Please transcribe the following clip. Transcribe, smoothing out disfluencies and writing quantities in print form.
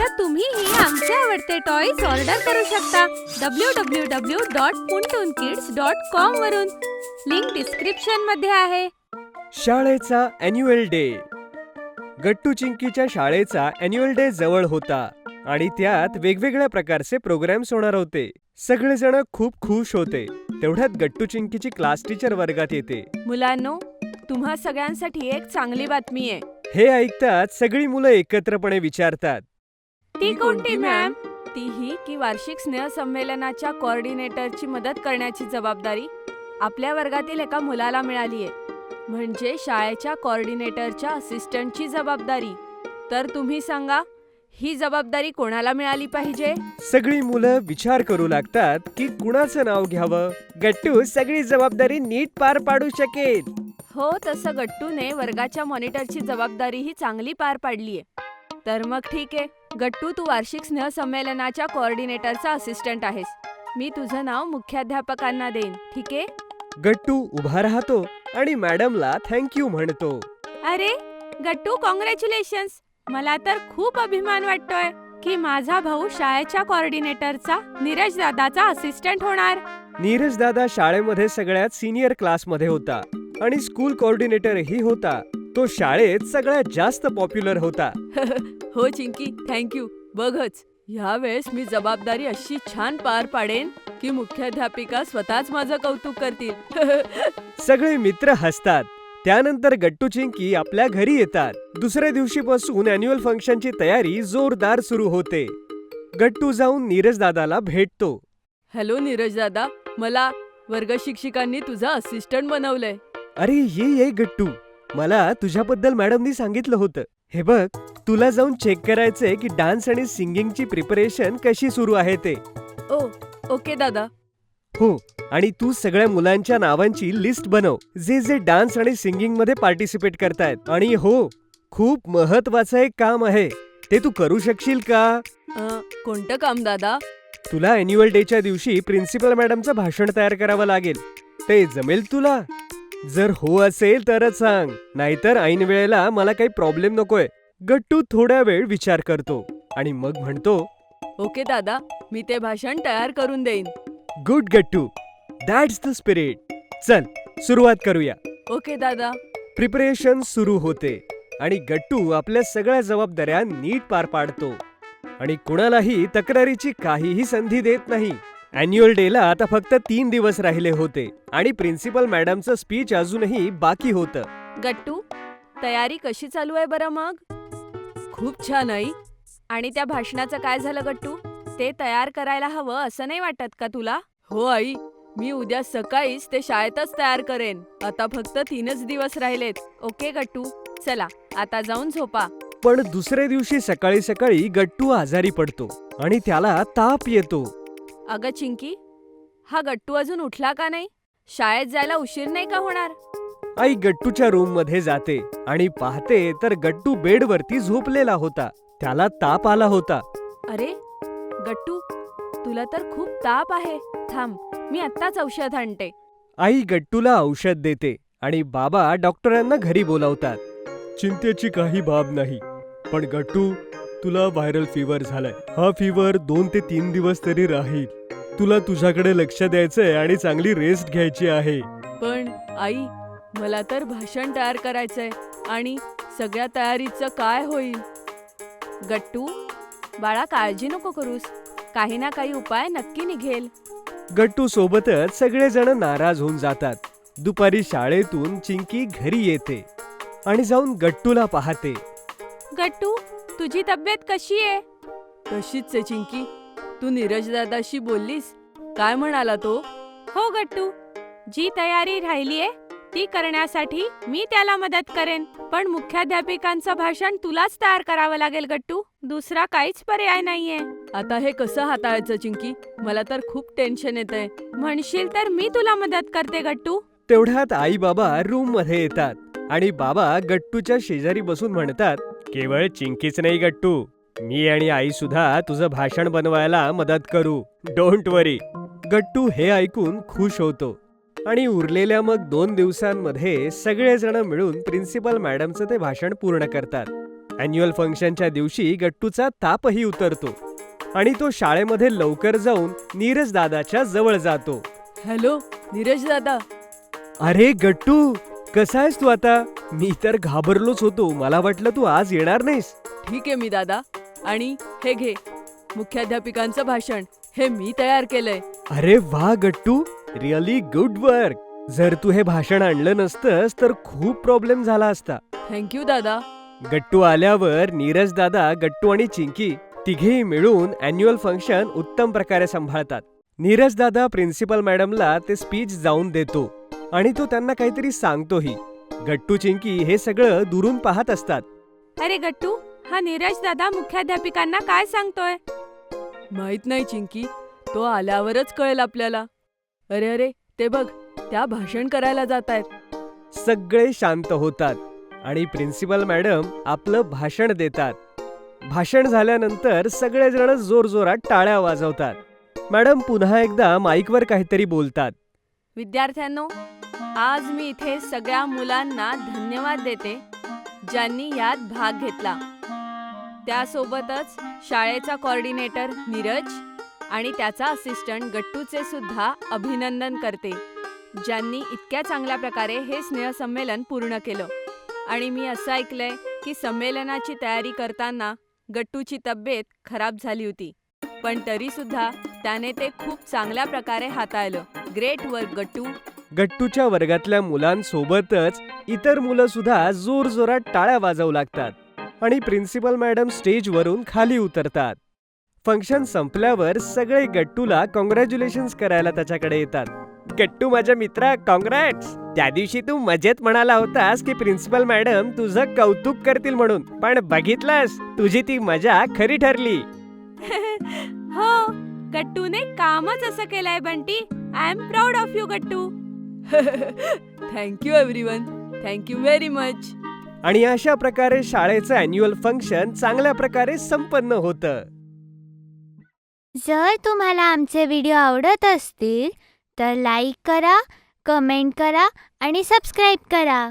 आता तुम्हीही आमचे आवडते टॉयज ऑर्डर करू शकता www.puntoonkids.com वरून. लिंक डिस्क्रिप्शन मध्ये आहे. शाळेचा अॅन्युअल डे. गट्टू चिंकीच्या शाळेचा अॅन्युअल डे जवळ होता आणि त्यात वेगवेगळ्या प्रकारचे प्रोग्राम्स होणार होते. सगळेजण खूप खुश होते. तेवढ्यात गट्टू चिंकीची क्लास टीचर वर्गात येते. मुलांनो, तुम्हा सगळ्यांसाठी एक चांगली बातमी आहे. हे ऐकताच सगळी मुलं एकत्रपणे विचारतात, ती कोणती मॅम? तीही की वार्षिक स्नेहसंमेलनाच्या कोऑर्डिनेटरची मदत करण्याची जबाबदारी आपल्या वर्गातील एका मुलाला मिळालीये. म्हणजे शाळेच्या कोऑर्डिनेटरच्या असिस्टंटची जबाबदारी. तर तुम्ही सांगा, ही जबाबदारी कोणाला मिळाली पाहिजे? सगळी मुलं विचार करू लागतात की कुणाचं नाव घ्यावं. गट्टू सगळी जबाबदारी नीट पार पाडू शकेल. हो, तसं गट्टूने वर्गाच्या मॉनिटरची जबाबदारीही चांगली पार पाडलीये. तर मग ठीक आहे, गट्टू, तू वार्षिक स्नेहसंमेलनाच्या कोऑर्डिनेटरचा असिस्टंट आहेस. मी तुझं नाव मुख्याध्यापकांना देईन, ठीक आहे? गट्टू उभा राहतो आणि मॅडमला थँक्यू म्हणतो. अरे गट्टू, कॉंग्रॅच्युलेशन्स. मला तर खूप अभिमान वाटतोय की माझा भाऊ शाळेच्या कोऑर्डिनेटरचा, नीरज दादाचा असिस्टंट होणार. नीरज दादा शाळेमध्ये सगळ्यात सिनियर क्लासमध्ये होता आणि स्कूल कोऑर्डिनेटरही होता. तो शाळेत सगळ्यात जास्त पॉप्युलर होता. हो चिंकी, थँक्यू. बघच, ह्यावेळेस मी जबाबदारी अशी छान पार पाडेन की मुख्याध्यापिका स्वतःच माझं कौतुक करतील. सगळे मित्र हसतात. त्यानंतर गट्टू चिंकी आपल्या घरी येतात. दुसऱ्या दिवशीपासून अॅन्युअल फंक्शनची तयारी जोरदार सुरू होते. गट्टू जाऊन नीरज दादाला भेटतो. हॅलो नीरज दादा, मला वर्ग शिक्षिकांनी तुझा असिस्टंट बनवलंय. अरे ये गट्टू, मला तुझ्याबद्दल मॅडमनी सांगितलं होतं. हे बघ, तुला जाऊन चेक करायचंय की डान्स आणि सिंगिंगची प्रिपरेशन कशी सुरू आहे ते. ओके दादा. हो, आणि तू सगळ्या मुलांच्या नावांची लिस्ट बनव, जे जे डान्स आणि सिंगिंग मध्ये पार्टिसिपेट करतायत. आणि हो, खूप महत्वाचं एक काम आहे, ते तू करू शकशील का? कोणतं काम दादा? तुला अॅन्युअल डेच्या दिवशी प्रिन्सिपल मॅडमचं भाषण तयार करावं लागेल. ते जमेल तुला? जर हो असेल तरच सांग, नाहीतर ऐन वेळेला मला काही प्रॉब्लेम नकोय. गट्टू थोडा वेळ विचार करतो आणि मग म्हणतो, ओके दादा, मी ते भाषण तयार करून देईन. Good Gattu, that's the spirit. चल सुरुवात करूया. ओके दादा. प्रिपरेशन सुरू होते आणि गट्टू आपल्या सगळ्या जबाबदाऱ्या नीट पार पाडतो आणि कुणालाही तक्रारीची काहीही संधी देत नाही. अॅन्युअल डेला आता फक्त 3 दिवस राहिले होते आणि प्रिन्सिपल मॅडमचं स्पीच अजूनही बाकी होतं. गट्टू, तयारी कशी चालू आहे बरं मग? खूप छान आई. आणि त्या भाषणाचं काय झालं गट्टू? ते तयार करायला हवं असं नाही वाटत का तुला? हो आई, मी उद्या सकाळीच ते शाळेतच तयार करेन. आता फक्त 3च दिवस राहिलेत. ओके गट्टू, चला आता जाऊन झोपा. पण दुसऱ्या दिवशी सकाळी सकाळी गट्टू आजारी पडतो आणि त्याला ताप येतो. अगं चिंकी, हा गट्टू अजून उठला का नाही? शाळेत जायला उशीर नाही का होणार? आई गट्टूच्या रूम मध्ये जाते आणि पाहते तर गट्टू बेडवरती झोपलेला होता. त्याला ताप आला होता. अरे गट्टू, तुला तर खूप ताप आहे. थांब, मी आत्ताच औषध आणते. आई गट्टूला औषध देते आणि बाबा डॉक्टरांना घरी बोलावतात. चिंतेची काही बाब नाही, पण गट्टू, तुला व्हायरल फीवर झालाय. हा फीवर 2 ते 3 दिवस तरी राहील. तुला तुझ्याकडे लक्ष द्यायचंय आणि चांगली रेस्ट घ्यायची आहे. पण आई, मला तर भाषण तयार करायचंय आणि सगळ्या तयारीचं काय होईल? गट्टू बाळा, काळजी नको करूस, काही ना काही उपाय नक्की निघेल. गट्टू सोबतच सगळेजण नाराज होऊन जातात. दुपारी शाळेतून चिंकी घरी येते आणि जाऊन गट्टूला पाहते. गट्टू, तुझी तब्येत कशी आहे? तशीच आहे चिंकी. तू नीरज दादाशी बोललीस? काय म्हणाला तो? हो गट्टू, जी तयारी राहिलीये ती करण्यासाठी मी त्याला मदत करेन. पण मुख्याध्यापिकांचं भाषण तुलाच तयार करावं लागेल गट्टू. दुसरा काहीच पर्याय नाहीये. आता हे कसं हाताळायचं चिंकी? मला तर खूप टेन्शन येतंय. म्हणशील तर मी तुला मदत करते गट्टू. तेवढ्यात आई बाबा रूम मध्ये येतात आणि बाबा गट्टूच्या शेजारी बसून म्हणतात, केवळ चिंकीच नाही गट्टू, मी आणि आई सुद्धा तुझं भाषण बनवायला मदत करू. डोंट वरी. गट्टू हे ऐकून खुश होतो आणि उरलेल्या मग 2 दिवसांमध्ये सगळेजण मिळून प्रिन्सिपल मॅडमचं ते भाषण पूर्ण करतात. अॅन्युअल फंक्शनच्या दिवशी गट्टूचा तापही उतरतो आणि तो शाळेमध्ये लवकर जाऊन नीरज दादाच्या जवळ जातो. हॅलो नीरज दादा. अरे गट्टू, कसा आहेस तू आता? मी तर घाबरलोच होतो. मला वाटलं तू आज येणार नाहीस. ठीक आहे मी दादा. आणि हे घे, मुख्याध्यापिकांचं भाषण. हे मी तयार केलंय. अरे वा गट्टू, रिअली गुड वर्क. जर तू हे भाषण आणलं नसतंस तर खूप प्रॉब्लेम झाला असता. थँक्यू दादा. गट्टू आल्यावर नीरज दादा, गट्टू आणि चिंकी तिघेही मिळून अॅन्युअल फंक्शन उत्तम प्रकारे सांभाळतात. नीरज दादा प्रिन्सिपल मॅडमला ते स्पीच जाऊन देतो आणि तो त्यांना काहीतरी सांगतोही. गट्टू चिंकी हे सगळं दुरून पाहत असतात. अरे गट्टू, हा नीरज दादा मुख्याध्यापिकांना काय सांगतोय? माहित नाही चिंकी, तो आल्यावरच कळेल आपल्याला. अरे अरे, ते बघ, त्या भाषण करायला जातायत. सगळे शांत होतात आणि प्रिन्सिपल मॅडम आपलं भाषण देतात. भाषण झाल्यानंतर सगळेजण जोरजोरात टाळ्या वाजवतात. मॅडम पुन्हा एकदा माईकवर काहीतरी बोलतात. विद्यार्थ्यांनो, आज मी इथे सगळ्या मुलांना धन्यवाद देते ज्यांनी यात भाग घेतला. त्यासोबतच शाळेचा कोऑर्डिनेटर नीरज आणि त्याचा असिस्टंट गट्टूचे सुद्धा अभिनंदन करते, ज्यांनी इतक्या चांगल्या प्रकारे हे स्नेहसंमेलन पूर्ण केलं. आणि मी असं ऐकलंय की संमेलनाची तयारी करताना गट्टूची तब्येत खराब झाली होती, पण तरी सुद्धा त्याने ते खूप चांगल्या प्रकारे हाताळलं. ग्रेट वर्क गट्टू. गट्टूच्या वर्गातल्या मुलांसोबतच इतर मुलं सुद्धा जोरजोरात टाळ्या वाजवू लागतात आणि प्रिन्सिपल मॅडम स्टेजवरून खाली उतरतात. फंक्शन संपल्यावर सगळे गट्टूला कॉंग्रॅच्युलेशन्स करायला त्याच्याकडे येतात. गट्टू माझ्या मित्रा, कॉंग्रॅट्स. त्या दिवशी तू मजेत म्हणाला होतास की प्रिन्सिपल मॅडम तुझं कौतुक करतील म्हणून, पण बघितलंस, तुझी ती मजा खरी ठरली. हो, गट्टूने कामच असं केलंय Bunty. I am proud of you Gattu. Thank you everyone. Thank you very much. आणि अशा प्रकारे शाळेचं अॅन्युअल फंक्शन चांगल्या प्रकारे संपन्न होतं. जर तुम्हाला आमचे व्हिडिओ आवडत असतील तर लाईक करा, कमेंट करा आणि सबस्क्राईब करा.